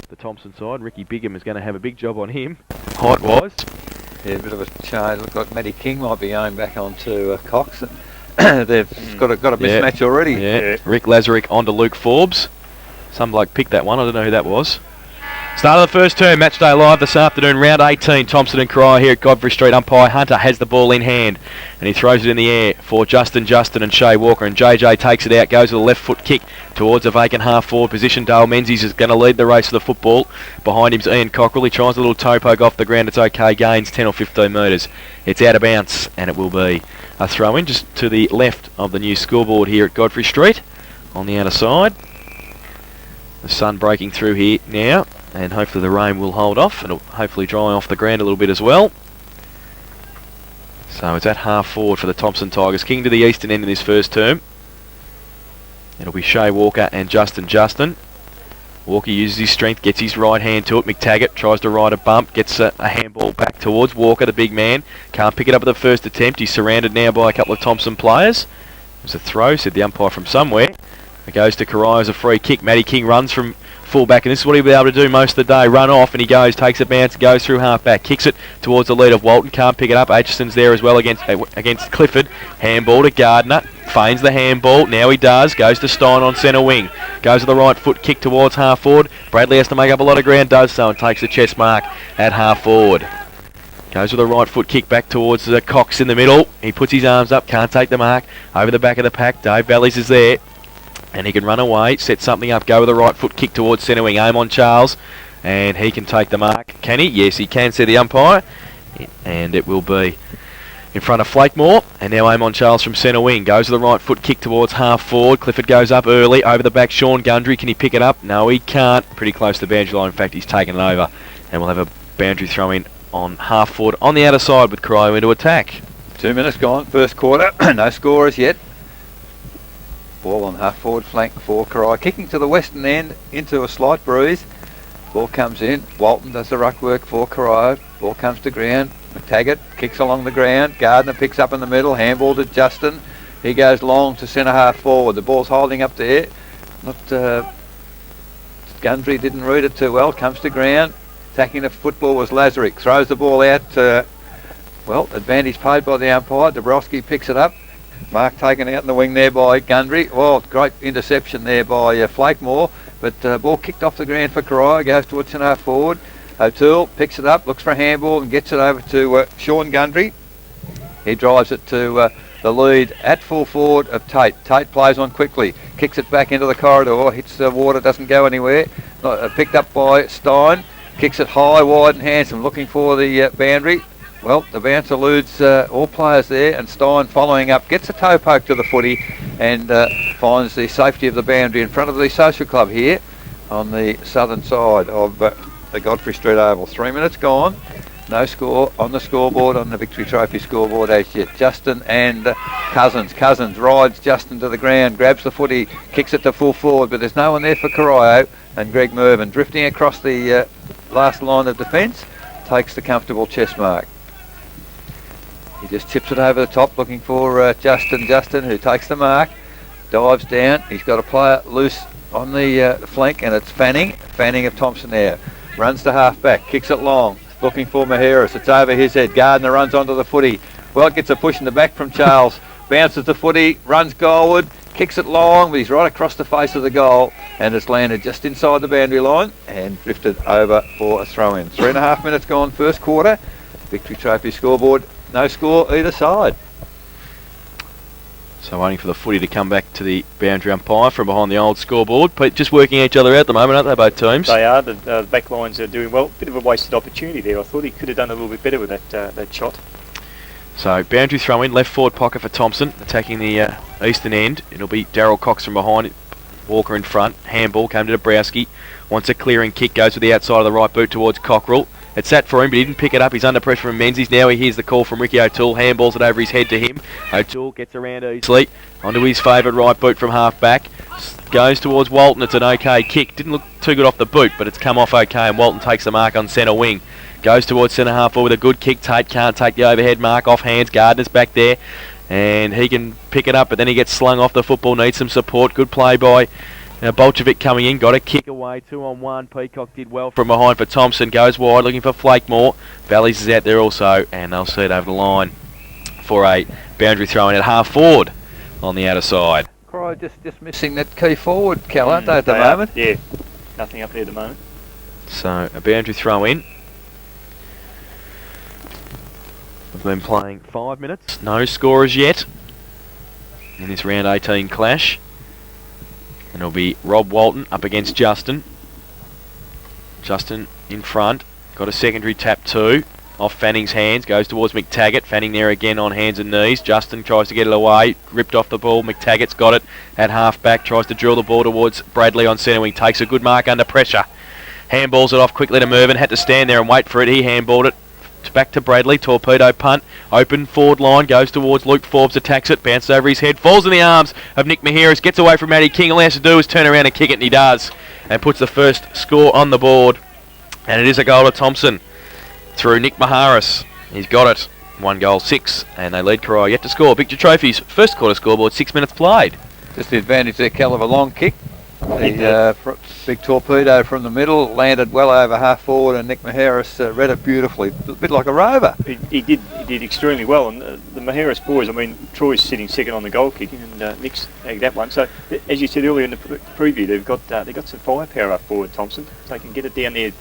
the Thomson side. Ricky Bigham is going to have a big job on him, height-wise. Yeah, a bit of a change. Looks like Matty King might be going back onto Cox. They've got a mismatch already. Yeah. Rick Lazarick onto Luke Forbes. Some bloke picked that one. I don't know who that was. Start of the first term, Matchday Live this afternoon, round 18, Thomson and Corio here at Godfrey Street. Umpire Hunter has the ball in hand and he throws it in the air for Justin and Shea Walker, and JJ takes it out, goes with a left foot kick towards a vacant half forward position. Dale Menzies is going to lead the race of the football. Behind him's Ian Cockrell. He tries a little toe poke off the ground. It's okay, gains 10 or 15 metres. It's out of bounds and it will be a throw in just to the left of the new scoreboard here at Godfrey Street on the outer side. The sun breaking through here now, and hopefully the rain will hold off. It'll hopefully dry off the ground a little bit as well. So it's at half forward for the Thomson Tigers. King to the eastern end in this first term. It'll be Shea Walker and Justin. Walker uses his strength, gets his right hand to it. McTaggart tries to ride a bump, gets a handball back towards Walker, the big man. Can't pick it up at the first attempt. He's surrounded now by a couple of Thomson players. There's a throw, said the umpire from somewhere. It goes to Corio as a free kick. Matty King runs from fullback, and this is what he'll be able to do most of the day. Run off, and he goes, takes a bounce, goes through half-back, kicks it towards the lead of Walton. Can't pick it up. Aitchison's there as well against Clifford. Handball to Gardner. Feigns the handball. Now he does. Goes to Stein on centre wing. Goes to the right foot, kick towards half forward. Bradley has to make up a lot of ground, does so, and takes the chest mark at half forward. Goes with the right foot kick back towards Cox in the middle. He puts his arms up, can't take the mark. Over the back of the pack, Dave Valleys is there. And he can run away, set something up, go with the right foot kick towards centre wing. Aim on Charles, and he can take the mark. Can he? Yes, he can, said the umpire. And it will be in front of Flakemore. And now aim on Charles from centre wing. Goes with the right foot kick towards half forward. Clifford goes up early. Over the back, Sean Gundry. Can he pick it up? No, he can't. Pretty close to the boundary line. In fact, he's taken it over. And we'll have a boundary throw in on half forward on the outer side with Corio into attack. 2 minutes gone, first quarter. No scorers yet. Ball on half forward flank for Corio. Kicking to the western end into a slight breeze. Ball comes in. Walton does the ruck work for Corio. Ball comes to ground. McTaggart kicks along the ground. Gardner picks up in the middle. Handball to Justin. He goes long to centre half forward. The ball's holding up there. Gundry didn't read it too well. Comes to ground. Attacking the football was Lazarick. Throws the ball out. Advantage paid by the umpire. Dabrowski picks it up. Mark taken out in the wing there by Gundry. Well, great interception there by Flakemore. But ball kicked off the ground for Corio. Goes towards centre half forward. O'Toole picks it up, looks for a handball and gets it over to Sean Gundry. He drives it to the lead at full forward of Tate. Tate plays on quickly. Kicks it back into the corridor. Hits the water, doesn't go anywhere. Picked up by Stein. Kicks it high, wide and handsome. Looking for the boundary. Well, the bounce eludes all players there, and Stein following up gets a toe poke to the footy and finds the safety of the boundary in front of the social club here on the southern side of the Godfrey Street Oval. 3 minutes gone, no score on the scoreboard, on the Victory Trophy scoreboard as yet. Justin and Cousins. Cousins rides Justin to the ground, grabs the footy, kicks it to full forward, but there's no one there for Corio, and Greg Mervyn drifting across the last line of defence takes the comfortable chest mark. He just chips it over the top looking for Justin, who takes the mark, dives down. He's got a player loose on the flank, and it's Fanning of Thomson there. Runs to half back, kicks it long, looking for Maheras. It's over his head. Gardner runs onto the footy. Well, it gets a push in the back from Charles. Bounces the footy, runs goalward, kicks it long, but he's right across the face of the goal, and it's landed just inside the boundary line and drifted over for a throw-in. 3.5 minutes gone, first quarter. Victory Trophy scoreboard. No score either side. So waiting for the footy to come back to the boundary umpire from behind the old scoreboard. Just working each other out at the moment, aren't they, both teams? They are. The back lines are doing well. Bit of a wasted opportunity there. I thought he could have done a little bit better with that shot. So boundary throw in, left forward pocket for Thomson, attacking the eastern end. It'll be Darryl Cox from behind, Walker in front. Handball came to Dabrowski. Wants a clearing kick, goes to the outside of the right boot towards Cockrell. It's sat for him, but he didn't pick it up. He's under pressure from Menzies. Now he hears the call from Ricky O'Toole. Handballs it over his head to him. O'Toole gets around easily. Onto his favourite right boot from half back. Goes towards Walton. It's an okay kick. Didn't look too good off the boot, but it's come off okay, and Walton takes the mark on centre wing. Goes towards centre half forward with a good kick. Tate can't take the overhead mark off hands. Gardner's back there, and he can pick it up, but then he gets slung off the football. Needs some support. Good play by Now Bolchevic coming in, got a kick away, 2-on-1. Peacock did well from behind for Thomson, goes wide, looking for Flakemore. Valleys is out there also, and they'll see it over the line for a boundary throw in at half forward on the outer side. Corio just missing that key forward, Cal, aren't they, at the moment? Yeah, nothing up there at the moment. So a boundary throw in. We've been playing 5 minutes, no scorers yet in this round 18 clash. And it'll be Rob Walton up against Justin. Justin in front, got a secondary tap too. Off Fanning's hands, goes towards McTaggart. Fanning there again on hands and knees. Justin tries to get it away, ripped off the ball. McTaggart's got it at half back, tries to drill the ball towards Bradley on centre wing. Takes a good mark under pressure. Handballs it off quickly to Mervyn, had to stand there and wait for it. He handballed it back to Bradley. Torpedo punt, open forward line, goes towards Luke Forbes, attacks it, bounces over his head, falls in the arms of Nick Mahiris, gets away from Matty King. All he has to do is turn around and kick it, and he does, and puts the first score on the board. And it is a goal to Thomson through Nick Mahiris. He's got it. 1-6, and they lead Corio yet to score. Victor Trophy's first quarter scoreboard, 6 minutes played. Just the advantage there, Cal, of a long kick. The big torpedo from the middle landed well over half forward, and Nick Mahiris read it beautifully, a bit like a rover. He did extremely well, and the Mahiris boys, I mean, Troy's sitting second on the goal kicking, and Nick's tagged that one. So, as you said earlier in the preview, they've got some firepower up forward, Thomson, so they can get it down there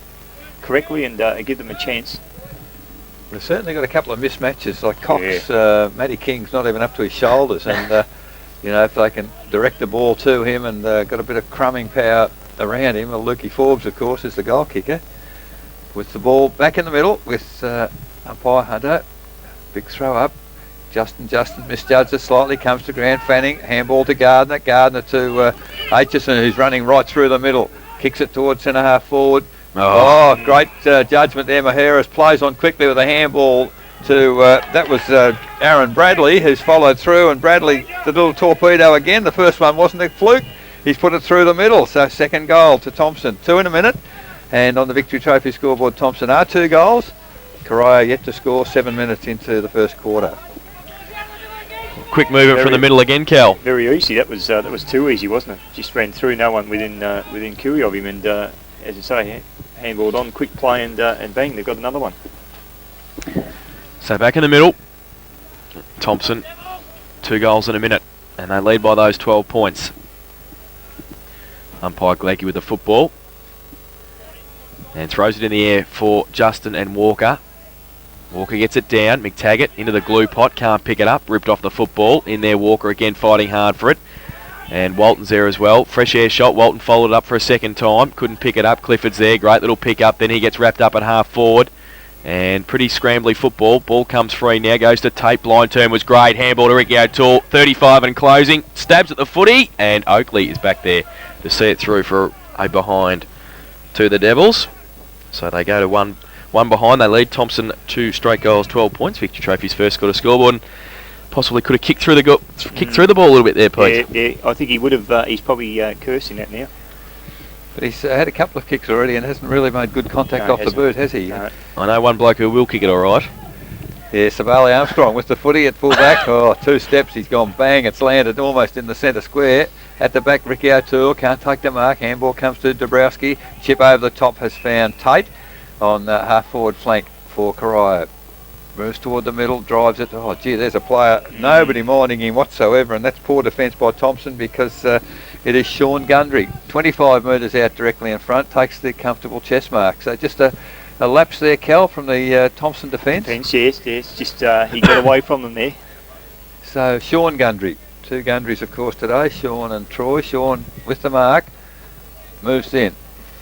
correctly and give them a chance. They've certainly got a couple of mismatches, like Cox. Matty King's not even up to his shoulders, and if they can direct the ball to him and got a bit of crumbing power around him. Well, Lukey Forbes, of course, is the goal kicker. With the ball back in the middle with umpire Hunter. Big throw up. Justin misjudged it slightly, comes to ground. Fanning, handball to Gardner. Gardner to Aitchison, who's running right through the middle. Kicks it towards centre half forward. Great judgment there. Mahiris plays on quickly with a handball to that was Aaron Bradley, who's followed through, and Bradley, the little torpedo again. The first one wasn't a fluke. He's put it through the middle. So second goal to Thomson. 2 in a minute, and on the Victory Trophy scoreboard, Thomson are 2 goals. Corio yet to score, 7 minutes into the first quarter. Quick movement from the middle again, Cal. Very easy. That was too easy, wasn't it? Just ran through, no one within Corio of him, and as I say, handballed on, quick play, and bang, they've got another one. So back in the middle, Thomson, 2 goals in a minute, and they lead by those 12 points. Umpire Gleckie with the football, and throws it in the air for Justin and Walker. Walker gets it down, McTaggart into the glue pot, can't pick it up, ripped off the football. In there, Walker again fighting hard for it, and Walton's there as well. Fresh air shot, Walton followed it up for a second time, couldn't pick it up. Clifford's there, great little pick up, then he gets wrapped up at half forward. And pretty scrambly football. Ball comes free now, goes to Tate. Blind turn was great. Handball to Ricky O'Toole. 35 and closing. Stabs at the footy. And Oakley is back there to see it through for a behind to the Devils. So they go to one behind. They lead Thomson 2 straight goals, 12 points. Victory Trophy's first got a scoreboard. And possibly could have kicked through the ball a little bit there, Pete. Yeah, I think he would have. He's probably cursing that now. But he's had a couple of kicks already and hasn't really made good contact off the boot, has he? No. I know one bloke who will kick it all right. Yeah, Savali Armstrong with the footy at full back. 2 steps, he's gone bang. It's landed almost in the centre square. At the back, Ricky O'Toole can't take the mark. Handball comes to Dabrowski. Chip over the top has found Tate on the half forward flank for Corio. Moves toward the middle, drives it. Oh, gee, there's a player. Nobody minding him whatsoever, and that's poor defence by Thomson because it is Sean Gundry. 25 metres out directly in front, takes the comfortable chest mark. So just a lapse there, Cal, from the Thomson defence. Yes, just he got away from them there. So Sean Gundry. 2 Gundrys, of course, today. Sean and Troy. Sean with the mark. Moves in.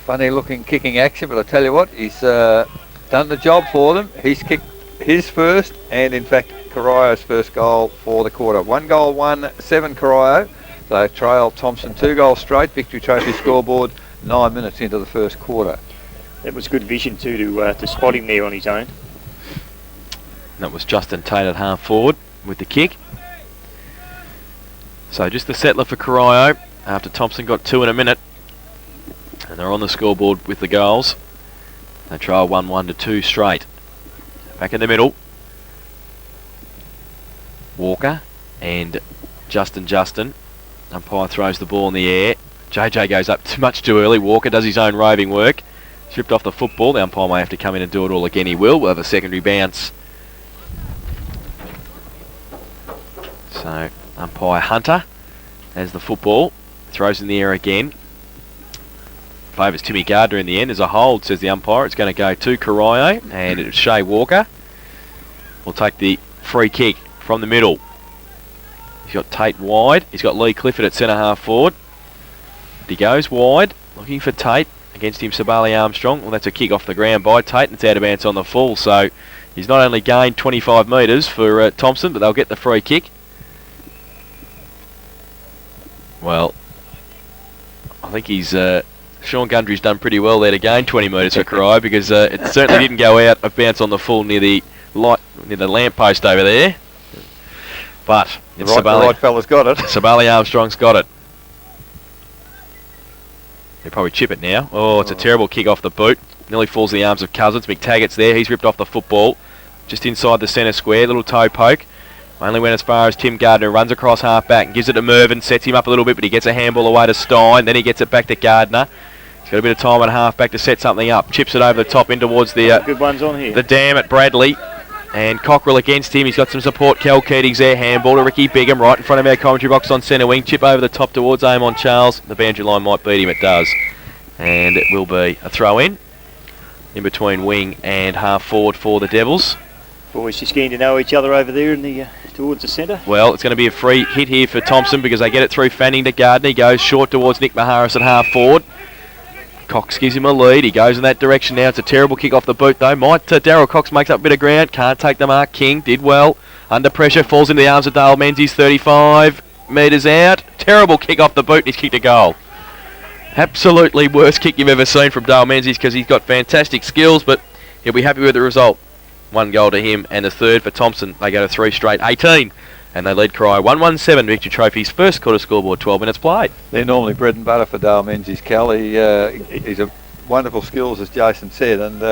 Funny looking kicking action, but I tell you what, he's done the job for them. He's kicked his first, and in fact Corio's first goal for the quarter. 1-1, 7 Corio. They trail Thomson 2 goals straight. Victory Trophy scoreboard 9 minutes into the first quarter. That was good vision too to spot him there on his own. That was Justin Tate at half forward with the kick. So just the settler for Corio after Thomson got 2 in a minute, and they're on the scoreboard with the goals. They trail 1-1 to 2 straight. Back in the middle, Walker and Justin. Umpire throws the ball in the air. JJ goes up much too early. Walker does his own roving work. Stripped off the football. The umpire may have to come in and do it all again. He will. We'll have a secondary bounce. So, umpire Hunter has the football. Throws in the air again. Favours Timmy Gardner in the end. As a hold, says the umpire. It's going to go to Corio, and it's Shea Walker. Will take the free kick from the middle. He's got Tate wide. He's got Lee Clifford at centre half forward. He goes wide, looking for Tate. Against him, Sabali Armstrong. Well, that's a kick off the ground by Tate, and it's out of bounds on the full. So he's not only gained 25 metres for Thomson, but they'll get the free kick. Well, I think he's Sean Gundry's done pretty well there to gain 20 metres for Corio, because it certainly didn't go out of bounds on the full near the lamppost over there. But it's the right fella's got it. Sabali Armstrong's got it. They probably chip it now. Oh, it's a terrible kick off the boot. Nearly falls in the arms of Cousins. McTaggart's there. He's ripped off the football. Just inside the centre square. Little toe poke. Only went as far as Tim Gardner. Runs across half back and gives it to Mervyn. Sets him up a little bit, but he gets a handball away to Stein. Then he gets it back to Gardner. He's got a bit of time at half back to set something up. Chips it over the top in towards the good ones on here. The dam at Bradley. And Cockrell against him. He's got some support. Kel Keating's there. Handball to Ricky Bigham right in front of our commentary box on centre wing. Chip over the top towards Amon Charles. The boundary line might beat him. It does. And it will be a throw in between wing and half forward for the Devils. Boys just getting to know each other over there in the towards the centre. Well, it's going to be a free hit here for Thomson, because they get it through Fanning to Gardner. He goes short towards Nick Maharis at half forward. Cox gives him a lead. He goes in that direction now. It's a terrible kick off the boot though. Darryl Cox makes up a bit of ground. Can't take the mark. King did well. Under pressure. Falls into the arms of Dale Menzies. 35 metres out. Terrible kick off the boot. He's kicked a goal. Absolutely worst kick you've ever seen from Dale Menzies, because he's got fantastic skills, but he'll be happy with the result. 1 goal to him and the third for Thomson. They go to 3 straight, 18. And they lead Corio 1-1-7. Victory Trophy's first quarter scoreboard, 12 minutes played. They're normally bread and butter for Dale Menzies, Cal. He's a wonderful skills, as Jason said, and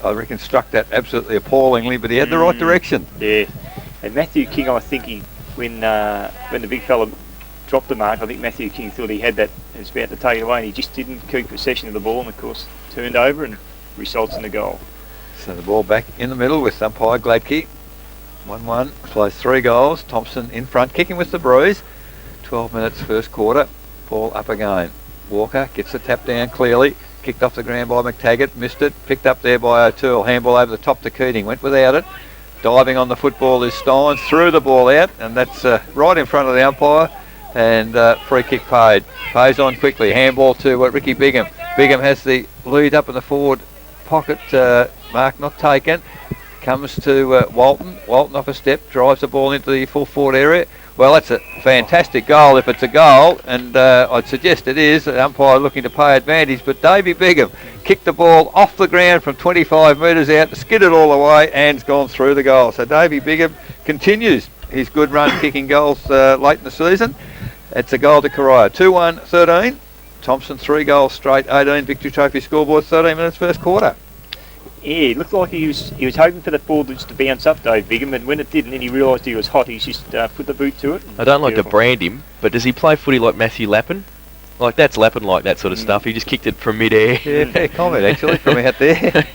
I reckon struck that absolutely appallingly, but he had the right direction. Yeah. And Matthew King, I think when the big fella dropped the mark, I think Matthew King thought he had that, he was about to take it away, and he just didn't keep possession of the ball, and of course turned over and results in a goal. So the ball back in the middle with umpire Gladkey. 1-1, plays 3 goals. Thomson in front, kicking with the breeze. 12 minutes first quarter. Ball up again. Walker gets the tap down clearly. Kicked off the ground by McTaggart, missed it. Picked up there by O'Toole. Handball over the top to Keating, went without it. Diving on the football is Stein, threw the ball out, and that's right in front of the umpire. And free kick paid. Pays on quickly. Handball to Ricky Bigham. Bigham has the lead up in the forward pocket. Mark not taken. Comes to Walton. Walton off a step, drives the ball into the full forward area. Well, that's a fantastic goal if it's a goal, and I'd suggest it is. The umpire looking to pay advantage, but Davey Bigham kicked the ball off the ground from 25 metres out, skidded all the way, and's gone through the goal. So Davey Bigham continues his good run kicking goals late in the season. It's a goal to Corio. 2-1-13. Thomson 3 goals straight, 18. Victory Trophy scoreboard, 13 minutes first quarter. Yeah, it looked like he was hoping for the ball just to bounce up, Dave Bigham, and when it didn't, and he realised he was hot, he just put the boot to it. I don't like to brand him, but does he play footy like Matthew Lappin? Like, that's Lappin like that sort of stuff. He just kicked it from mid-air. Yeah, fair comment actually from out there.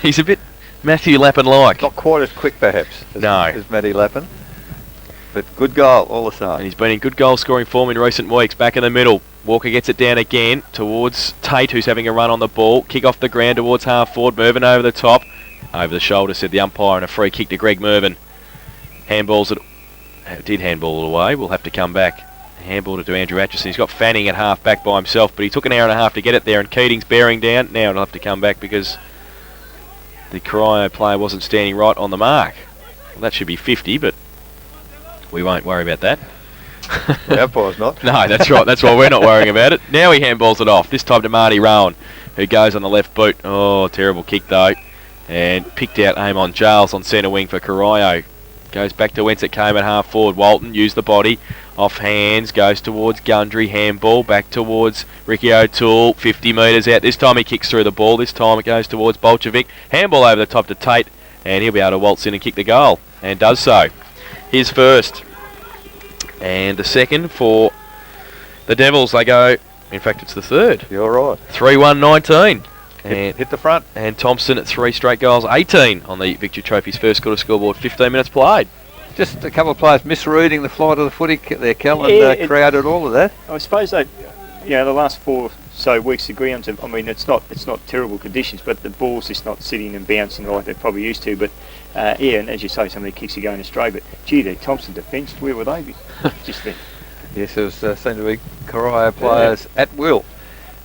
He's a bit Matthew Lappin-like. Not quite as quick perhaps as Matty Lappin. But good goal all the same. And he's been in good goal scoring form in recent weeks. Back in the middle. Walker gets it down again towards Tate, who's having a run on the ball. Kick off the ground towards half forward. Mervyn over the top. Over the shoulder, said the umpire, and a free kick to Greg Mervyn. Handballs it. Did handball it away. We'll have to come back. Handball to Andrew Atchison. He's got Fanning at half back by himself, but he took an hour and a half to get it there, and Keating's bearing down. Now it'll have to come back because the Corio player wasn't standing right on the mark. Well, that should be 50, but we won't worry about that. The umpire's not. No, that's right. That's why we're not worrying about it. Now he handballs it off. This time to Marty Rowan, who goes on the left boot. Oh, terrible kick though. And picked out Amon Giles on centre wing for Corio. Goes back to whence it came at half forward. Walton used the body. Off hands. Goes towards Gundry. Handball. Back towards Ricky O'Toole. 50 metres out. This time he kicks through the ball. This time it goes towards Bolchevic. Handball over the top to Tate. And he'll be able to waltz in and kick the goal. And does so. His first. And the second for the Devils. They go In fact, it's the third. You're right. 3-1-19. And Hit the front. And Thomson at 3 straight goals, 18 on the Victory Trophy's first quarter scoreboard, 15 minutes played. Just a couple of players misreading the flight of the footy there, Kel, and created all of that. I suppose they, the last 4 or so weeks the grounds have, I mean, it's not terrible conditions, but the ball's just not sitting and bouncing like they're probably used to. But and as you say, some of the kicks are going astray. But gee, the Thomson defence, where were they? Just then. Yes, it was seemed to be Corio players at will.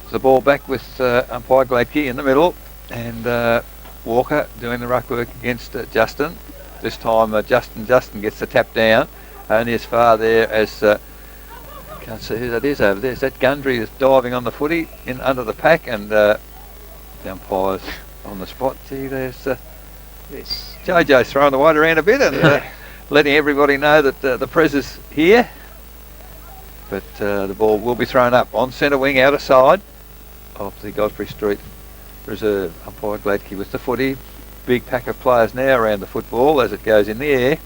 The ball back with umpire Gladkey in the middle, and Walker doing the ruck work against Justin. This time Justin gets the tap down, only as far there as can't see who that is over there. Is that Gundry is diving on the footy in under the pack, and the umpire's on the spot. Gee, there's Yes. JJ's throwing the weight around a bit and letting everybody know that the press is here. But the ball will be thrown up on centre wing, outer side of the Godfrey Street reserve. Umpire Gladkey with the footy. Big pack of players now around the football as it goes in the air.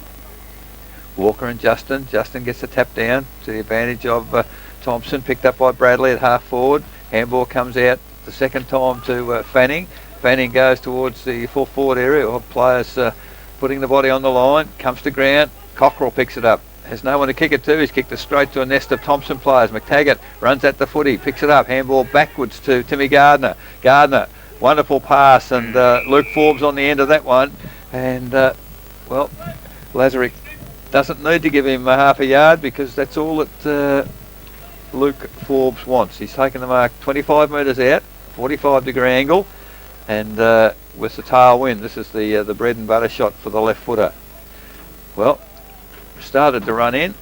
Walker and Justin. Justin gets the tap down to the advantage of Thomson, picked up by Bradley at half forward. Handball comes out the second time to Fanning. Fanning goes towards the full forward area of players putting the body on the line. Comes to ground. Cockrell picks it up. Has no one to kick it to. He's kicked it straight to a nest of Thomson players. McTaggart runs at the footy, picks it up. Handball backwards to Timmy Gardner. Gardner, wonderful pass, and Luke Forbes on the end of that one. And, Lazarick doesn't need to give him a half a yard because that's all that Luke Forbes wants. He's taken the mark 25 metres out, 45-degree angle, and with the tailwind, this is the bread and butter shot for the left footer. Well, started to run in,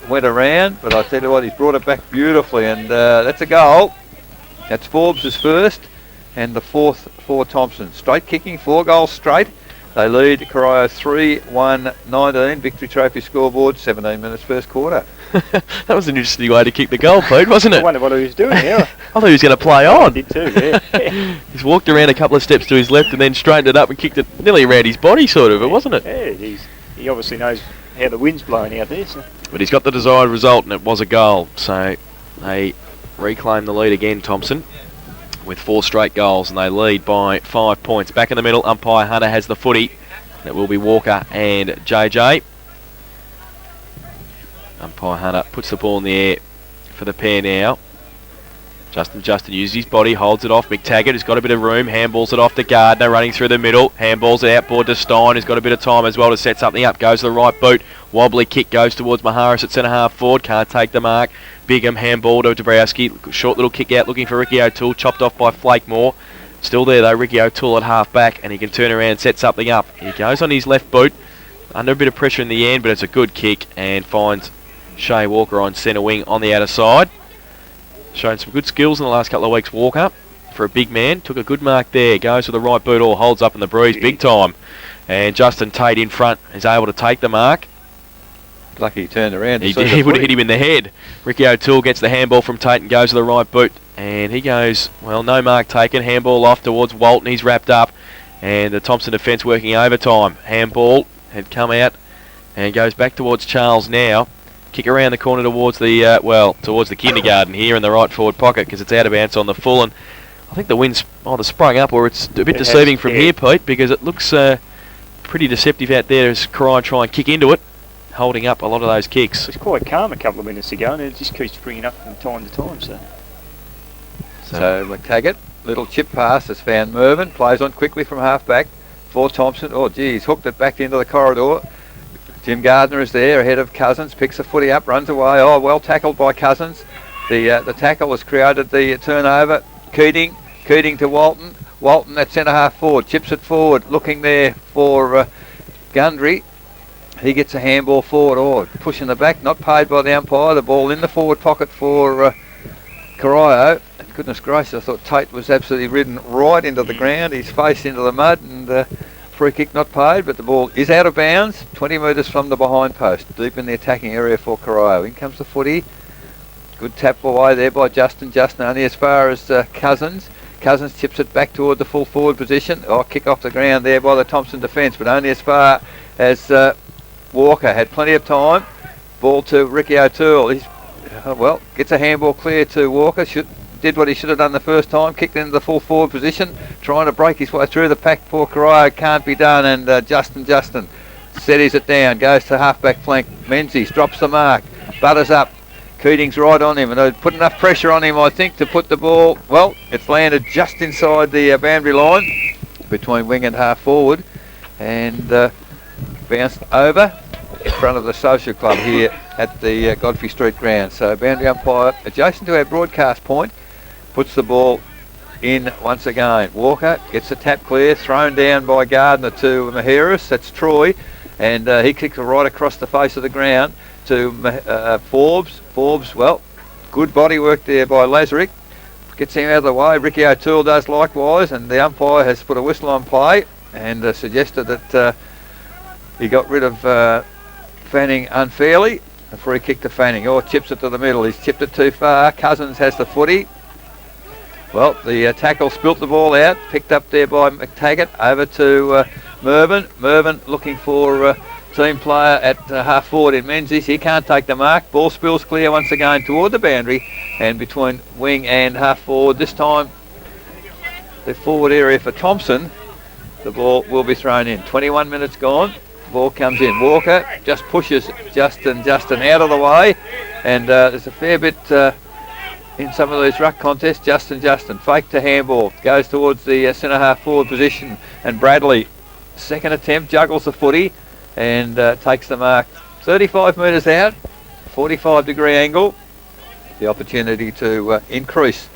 went around, but I tell you what, he's brought it back beautifully, and that's a goal. That's Forbes' first, and the fourth for Thomson. Straight kicking, 4 goals straight. They lead Corio 3-1-19. Victory Trophy scoreboard, 17 minutes first quarter. That was an interesting way to kick the goal, Pete, wasn't it? I wonder what he was doing here. I thought he was going to play on. I did too, yeah. He's walked around a couple of steps to his left and then straightened it up and kicked it nearly around his body, sort of, wasn't it? Yeah, he obviously knows how the wind's blowing out there. So. But he's got the desired result, and it was a goal. So they reclaim the lead again, Thomson, with 4 straight goals, and they lead by 5 points. Back in the middle, umpire Hunter has the footy. And it will be Walker and JJ. Umpire Hunter puts the ball in the air for the pair now. Justin uses his body, holds it off. McTaggart has got a bit of room, handballs it off to Gardner, running through the middle. Handballs it outboard to Stein, who's got a bit of time as well to set something up. Goes to the right boot. Wobbly kick goes towards Maharis at centre half forward. Can't take the mark. Bigham handball to Dabrowski. Short little kick out looking for Ricky O'Toole. Chopped off by Flakemore. Still there though, Ricky O'Toole at half back, and he can turn around and set something up. He goes on his left boot, under a bit of pressure in the end, but it's a good kick, and finds Shea Walker on centre wing on the outer side. Shown some good skills in the last couple of weeks, Walker, for a big man. Took a good mark there, goes with the right boot, all holds up in the breeze big time. And Justin Tate in front is able to take the mark. Lucky he turned around. He would have hit him in the head. Ricky O'Toole gets the handball from Tate and goes to the right boot. And he goes, well, no mark taken. Handball off towards Walton. He's wrapped up. And the Thomson defence working overtime. Handball had come out and goes back towards Charles now. Kick around the corner towards the, towards the kindergarten here in the right forward pocket because it's out of bounds on the full. And I think the wind's either sprung up or it's a bit deceiving from here, Pete, because it looks pretty deceptive out there as Corio try and kick into it, holding up a lot of those kicks. It was quite calm a couple of minutes ago, and it just keeps bringing up from time to time. So McTaggart, little chip pass has found Mervyn, plays on quickly from half back for Thomson. Oh gee, he's hooked it back into the corridor. Jim Gardner is there ahead of Cousins, picks the footy up, runs away. Oh, well tackled by Cousins. The tackle has created the turnover. Keating to Walton. Walton at centre half forward, chips it forward, looking there for Gundry. He gets a handball forward, or pushing the back, not paid by the umpire. The ball in the forward pocket for Corio. And goodness gracious, I thought Tate was absolutely ridden right into the ground, his face into the mud, and free kick not paid, but the ball is out of bounds, 20 metres from the behind post, deep in the attacking area for Corio. In comes the footy. Good tap away there by Justin only as far as Cousins. Cousins chips it back toward the full forward position. Oh, kick off the ground there by the Thomson defence, but only as far as Walker had plenty of time. Ball to Ricky O'Toole. He's gets a handball clear to Walker. did what he should have done the first time, kicked into the full forward position, trying to break his way through the pack. Poor Corio can't be done, and Justin steadies it down, goes to half-back flank. Menzies drops the mark, butters up. Keating's right on him, and they put enough pressure on him, I think, to put the ball, well, it's landed just inside the boundary line between wing and half forward, and bounced over in front of the social club here at the Godfrey Street ground. So boundary umpire adjacent to our broadcast point puts the ball in once again. Walker gets the tap clear, thrown down by Gardner to Maheris, that's Troy, and he kicks it right across the face of the ground to Forbes. Forbes, well, good body work there by Lazarick. Gets him out of the way. Ricky O'Toole does likewise, and the umpire has put a whistle on play and suggested that he got rid of Fanning unfairly. A free kick to Fanning. Chips it to the middle. He's chipped it too far. Cousins has the footy. Well, the tackle spilt the ball out. Picked up there by McTaggart. Over to Mervyn. Mervyn looking for team player at half forward in Menzies. He can't take the mark. Ball spills clear once again toward the boundary and between wing and half forward. This time the forward area for Thomson. The ball will be thrown in. 21 minutes gone. Ball comes in. Walker just pushes Justin out of the way, and there's a fair bit in some of these ruck contests. Justin fake to handball, goes towards the centre half forward position, and Bradley, second attempt, juggles the footy and takes the mark 35 metres out, 45-degree angle. The opportunity to increase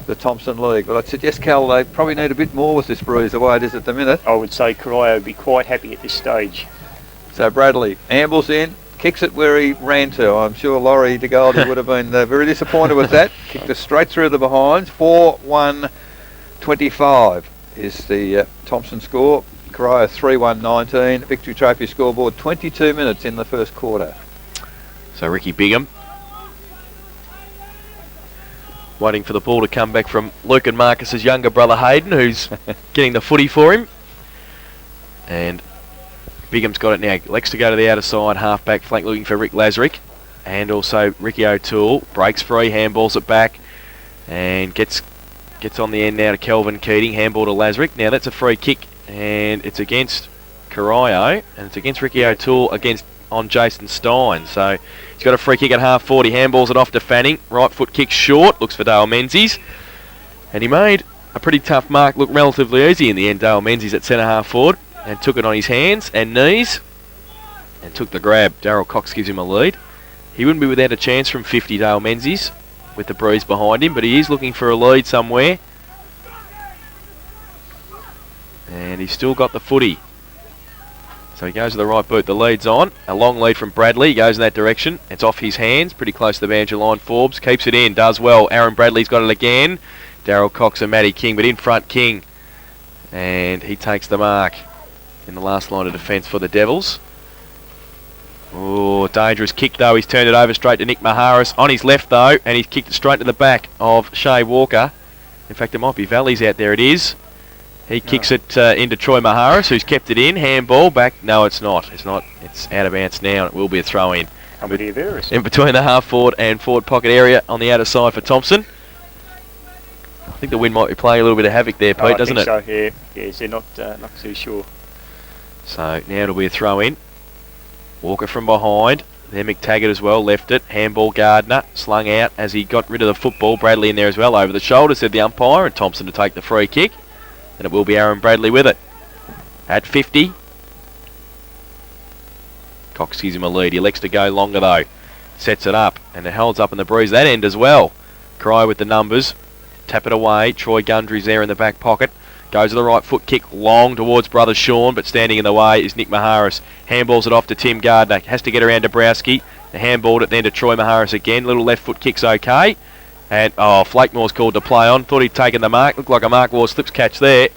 the Thomson league. But I'd suggest, Cal, they probably need a bit more with this breeze the way it is at the minute. I would say Corio would be quite happy at this stage. So Bradley ambles in, kicks it where he ran to. I'm sure Laurie de Goldie would have been very disappointed with that. Kicked it straight through the behinds. 4-1-25 is the Thomson score. Corio 3-1-19. Victory Trophy scoreboard 22 minutes in the first quarter. So Ricky Bigham waiting for the ball to come back from Luke and Marcus's younger brother Hayden, who's getting the footy for him. And Bigham's got it now. Likes to go to the outer side, half-back flank looking for Rick Lazarick. And also Ricky O'Toole. Breaks free, handballs it back. And gets on the end now to Kelvin Keating. Handball to Lazarick. Now that's a free kick. And it's against Corio. And it's against Ricky O'Toole on Jason Stein. So he's got a free kick at half 40. Handballs it off to Fanning. Right foot kick short. Looks for Dale Menzies. And he made a pretty tough mark look relatively easy in the end. Dale Menzies at centre half forward. And took it on his hands and knees and took the grab. Darryl Cox gives him a lead. He wouldn't be without a chance from 50, Dale Menzies, with the breeze behind him, but he is looking for a lead somewhere. And he's still got the footy. So he goes to the right boot. The lead's on. A long lead from Bradley. He goes in that direction. It's off his hands, pretty close to the boundary line. Forbes keeps it in, does well. Aaron Bradley's got it again. Darryl Cox and Matty King, but in front King. And he takes the mark in the last line of defence for the Devils. Oh, dangerous kick though. He's turned it over straight to Nick Maharis on his left though, and he's kicked it straight to the back of Shea Walker. In fact, it might be Valleys out there. It is. He kicks it into Troy Maharis, who's kept it in. Handball back. No, it's not. It's not. It's out of bounds now. It will be a throw in. In between the half forward and forward pocket area on the outer side for Thomson. I think the wind might be playing a little bit of havoc there, Pete, doesn't it? I think so, yeah. Yes, they're not too sure. So now it'll be a throw in. Walker from behind. There McTaggart as well, left it. Handball Gardner, slung out as he got rid of the football. Bradley in there as well, over the shoulder, said the umpire, and Thomson to take the free kick. And it will be Aaron Bradley with it. At 50. Cox gives him a lead. He elects to go longer though. Sets it up, and it holds up in the breeze that end as well. Cry with the numbers. Tap it away. Troy Gundry's there in the back pocket. Goes to the right foot kick long towards brother Sean, but standing in the way is Nick Maharis. Handballs it off to Tim Gardner. Has to get around Dabrowski. The handballed it then to Troy Maharis again. Little left foot kick's okay. And, Flakemore's called to play on. Thought he'd taken the mark. Looked like a Mark Ward slips catch there.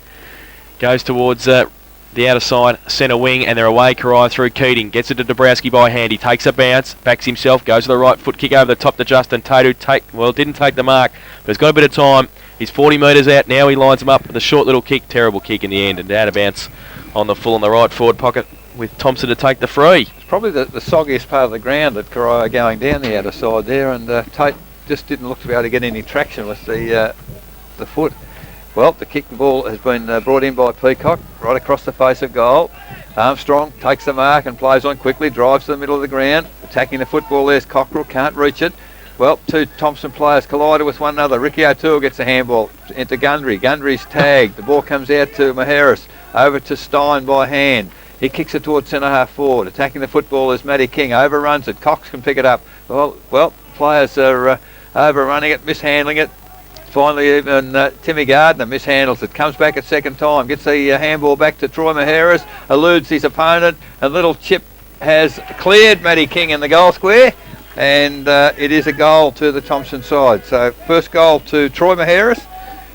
Goes towards the outer side, centre wing, and they're away. Corio through Keating. Gets it to Dabrowski by hand. He takes a bounce, backs himself, goes to the right foot kick over the top to Justin Tate, who didn't take the mark, but he's got a bit of time. He's 40 metres out now. He lines him up with a short little kick. Terrible kick in the end, and out of bounce on the full on the right forward pocket with Thomson to take the free. It's probably the soggiest part of the ground at Corio going down the outer side there, and Tate just didn't look to be able to get any traction with the foot. Well, the kicking ball has been brought in by Peacock, right across the face of goal. Armstrong takes the mark and plays on quickly, drives to the middle of the ground, attacking the football. There's Cockrell, can't reach it. Well, two Thomson players collided with one another. Ricky O'Toole gets the handball into Gundry. Gundry's tagged. The ball comes out to Maharis, over to Stein by hand. He kicks it towards centre half forward. Attacking the football is Matty King, overruns it. Cox can pick it up. Well, players are overrunning it, mishandling it. Finally, even Timmy Gardner mishandles it. Comes back a second time. Gets the handball back to Troy Maharis. Eludes his opponent. A little chip has cleared Matty King in the goal square. And it is a goal to the Thomson side. So first goal to Troy Maharis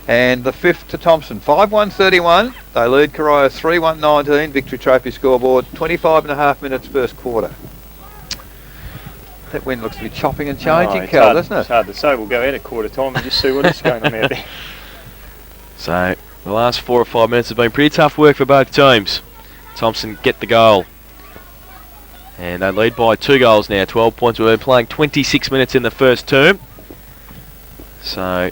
and the fifth to Thomson. 5-1-31. They lead Corio 3-1-19. Victory Trophy scoreboard. 25.5 minutes first quarter. That wind looks to be chopping and changing, Cal, doesn't it? It's hard to say. We'll go out at quarter time and just see what is going on out there. So the last 4 or 5 minutes have been pretty tough work for both teams. Thomson get the goal. And they lead by 2 goals now, 12 points. We've been playing 26 minutes in the first term. So,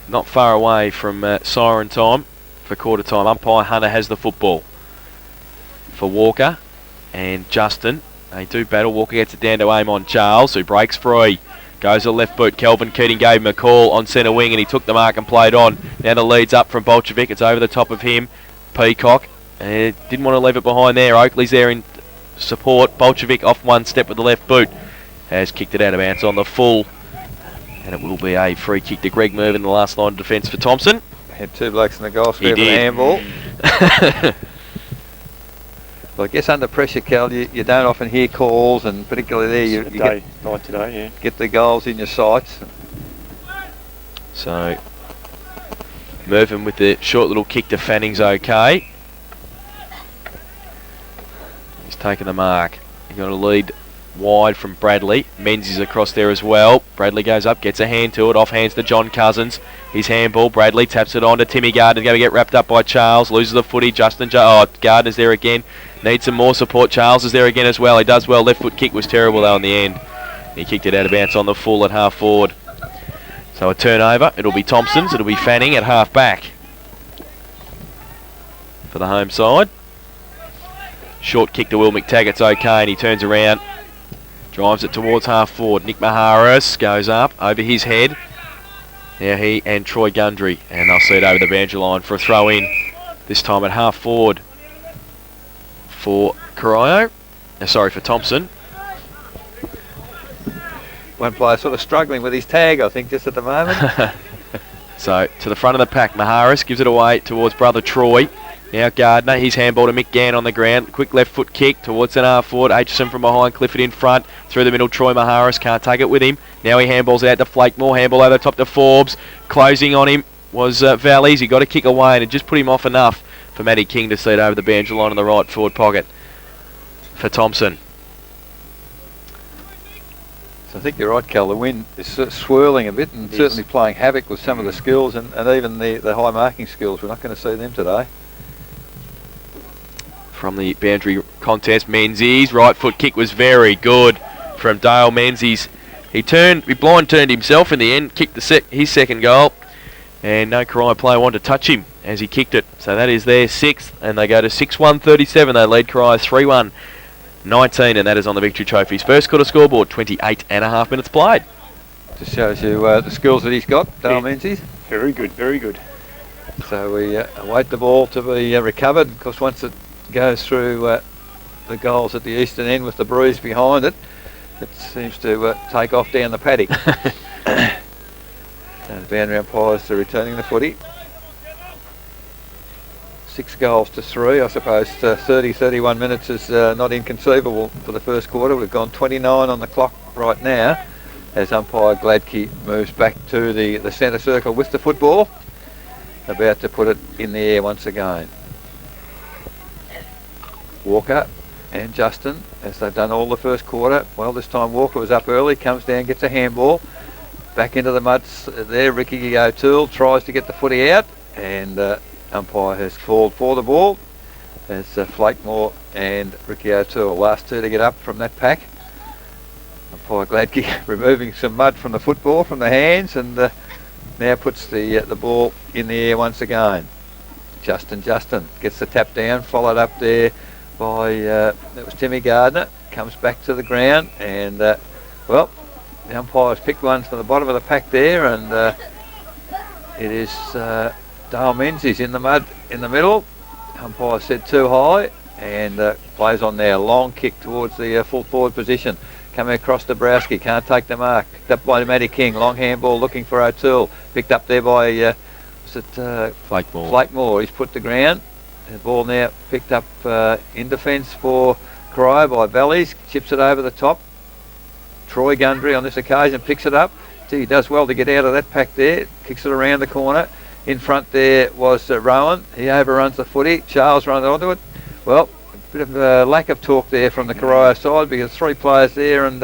not far away from siren time for quarter time. Umpire Hunter has the football for Walker and Justin. They do battle. Walker gets it down to aim on Charles, who breaks free. Goes to the left boot. Kelvin Keating gave him a call on centre wing and he took the mark and played on. Now the lead's up from Bolchevic. It's over the top of him. Peacock. Didn't want to leave it behind there. Oakley's there in support. Bolchevic off one step with the left boot. Has kicked it out of bounds on the full. And it will be a free kick to Greg Mervyn in the last line of defence for Thomson. Had 2 blokes in the goal square for the handball. Well, I guess under pressure, Cal, you don't often hear calls, and particularly there you get the goals in your sights. So Mervyn with the short little kick to Fanning's okay. He's taken the mark. He's got a lead wide from Bradley. Menzies across there as well. Bradley goes up, gets a hand to it, off hands to John Cousins. His handball, Bradley taps it on to Timmy Gardner. Going to get wrapped up by Charles. Loses the footy. Gardner's there again. Needs some more support. Charles is there again as well. He does well. Left foot kick was terrible though in the end. He kicked it out of bounds on the full at half forward. So a turnover. It'll be Thompson's. It'll be Fanning at half back for the home side. Short kick to Will McTaggart's okay, and he turns around. Drives it towards half forward. Nick Maharis goes up over his head. Now he and Troy Gundry, and they'll see it over the boundary line for a throw in. This time at half forward for Corio. For Thomson. One player sort of struggling with his tag, I think, just at the moment. So to the front of the pack, Maharis gives it away towards brother Troy. Now Gardner, his handball to Mick Gann on the ground. Quick left foot kick towards an half forward. Aitchison from behind, Clifford in front. Through the middle, Troy Maharis can't take it with him. Now he handballs it out to Flakemore. Handball over the top to Forbes. Closing on him was Valleys. He got a kick away and it just put him off enough for Matty King to see it over the boundary line in the right forward pocket for Thomson. So I think you're right, Cal. The wind is swirling a bit and certainly playing havoc with some of the skills and even the high marking skills. We're not going to see them today. From the boundary contest, Menzies right foot kick was very good from Dale Menzies. He blind turned himself in the end, kicked his second goal, and no Corio player wanted to touch him as he kicked it. So that is their 6th, and they go to 6-1-37. They lead Corio 3-1-19, and that is on the Victory Trophy's first quarter scoreboard. 28.5 minutes played. Just shows you the skills that he's got, Dale Menzies. Very good, very good. So we await the ball to be recovered. Of course, once it goes through the goals at the eastern end with the breeze behind it, it seems to take off down the paddock. And the boundary umpires are returning the footy. 6 goals to 3. I suppose 30-31 minutes is not inconceivable for the first quarter. We've gone 29 on the clock right now as umpire Gladkey moves back to the centre circle with the football, about to put it in the air once again. Walker and Justin, as they've done all the first quarter. Well, this time Walker was up early, comes down, gets a handball. Back into the muds there, Ricky O'Toole tries to get the footy out, and umpire has called for the ball. There's Flakemore and Ricky O'Toole, last 2 to get up from that pack. Umpire Gladke removing some mud from the football from the hands, and now puts the ball in the air once again. Justin gets the tap down, followed up there by that was Timmy Gardner. Comes back to the ground, and well, the umpires picked one from the bottom of the pack there, and it is Dale Menzies in the mud in the middle. Umpire said too high, and plays on there. Long kick towards the full forward position. Coming across to Browski, can't take the mark. Picked up by Matty King. Long handball looking for O'Toole. Picked up there by Flakemore. He's put the ground. The ball now picked up in defence for Corio by Valleys. Chips it over the top. Troy Gundry on this occasion picks it up. He does well to get out of that pack there. Kicks it around the corner. In front there was Rowan. He overruns the footy. Charles runs onto it. Well, a bit of a lack of talk there from the Corio side, because 3 players there, and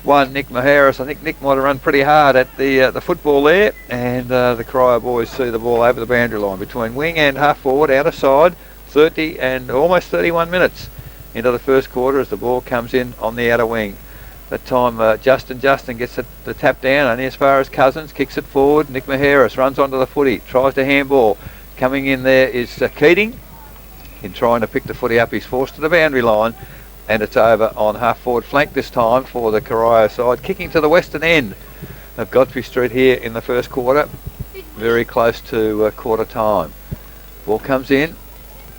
one, Nick Maharis. I think Nick might have run pretty hard at the football there, and the Corio boys see the ball over the boundary line between wing and half forward, out of side. 30 and almost 31 minutes into the first quarter as the ball comes in on the outer wing. That time Justin gets the tap down only as far as Cousins, kicks it forward. Nick Maharis runs onto the footy, tries to handball. Coming in there is Keating. In trying to pick the footy up, he's forced to the boundary line, and it's over on half forward flank this time for the Corio side, kicking to the western end of Godfrey Street here in the first quarter, very close to quarter time. Ball comes in.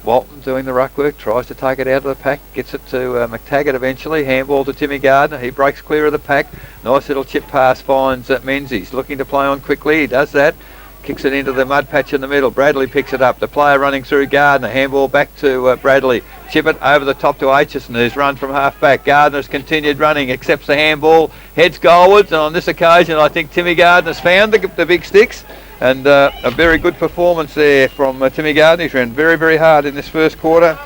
Walton doing the ruck work, tries to take it out of the pack, gets it to McTaggart eventually. Handball to Timmy Gardner. He breaks clear of the pack. Nice little chip pass finds Menzies. Looking to play on quickly. He does that. Kicks it into the mud patch in the middle. Bradley picks it up. The player running through Gardner. Handball back to Bradley. Chip it over the top to Aitchison, who's run from half back. Gardner's continued running, accepts the handball, heads goalwards, and on this occasion I think Timmy Gardner's found the big sticks. And a very good performance there from Timmy Gardner. He's ran very, very hard in this first quarter.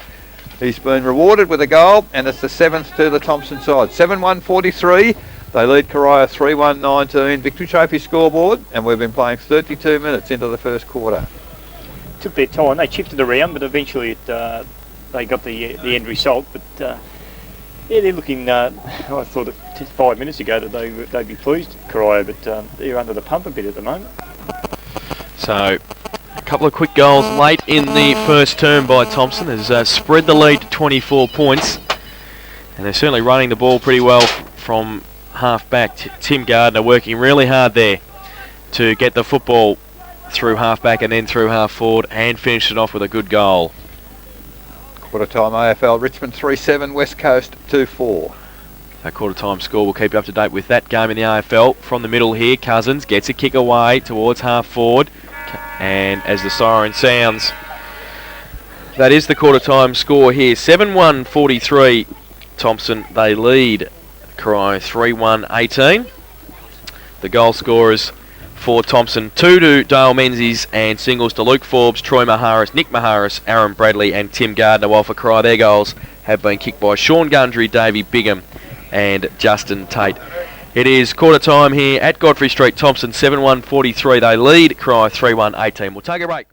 He's been rewarded with a goal, and it's the 7th to the Thomson side. 7-1-43. They lead Corio 3-1-19. Victory Trophy scoreboard, and we've been playing 32 minutes into the first quarter. Took their time. They chipped it around, but eventually they got the end result. But yeah, they're looking. I thought 5 minutes ago that they'd be pleased, Corio, but they're under the pump a bit at the moment. So, a couple of quick goals late in the first term by Thomson has spread the lead to 24 points. And they're certainly running the ball pretty well from half back. Tim Gardner working really hard there to get the football through half back and then through half forward, and finished it off with a good goal. Quarter time AFL, Richmond 3-7, West Coast 2-4. That quarter time score will keep you up to date with that game in the AFL. From the middle here, Cousins gets a kick away towards half forward, and as the siren sounds, that is the quarter time score here. 7-1-43 Thomson. They lead Corio 3-1-18. The goal scorers for Thomson: 2 to Dale Menzies, and singles to Luke Forbes, Troy Maharis, Nick Maharis, Aaron Bradley and Tim Gardner, while for Corio their goals have been kicked by Sean Gundry, Davey Bigham and Justin Tate. It is quarter time here at Godfrey Street. Thomson 7-1-43. They lead Corio 3-1-18. We'll take a break.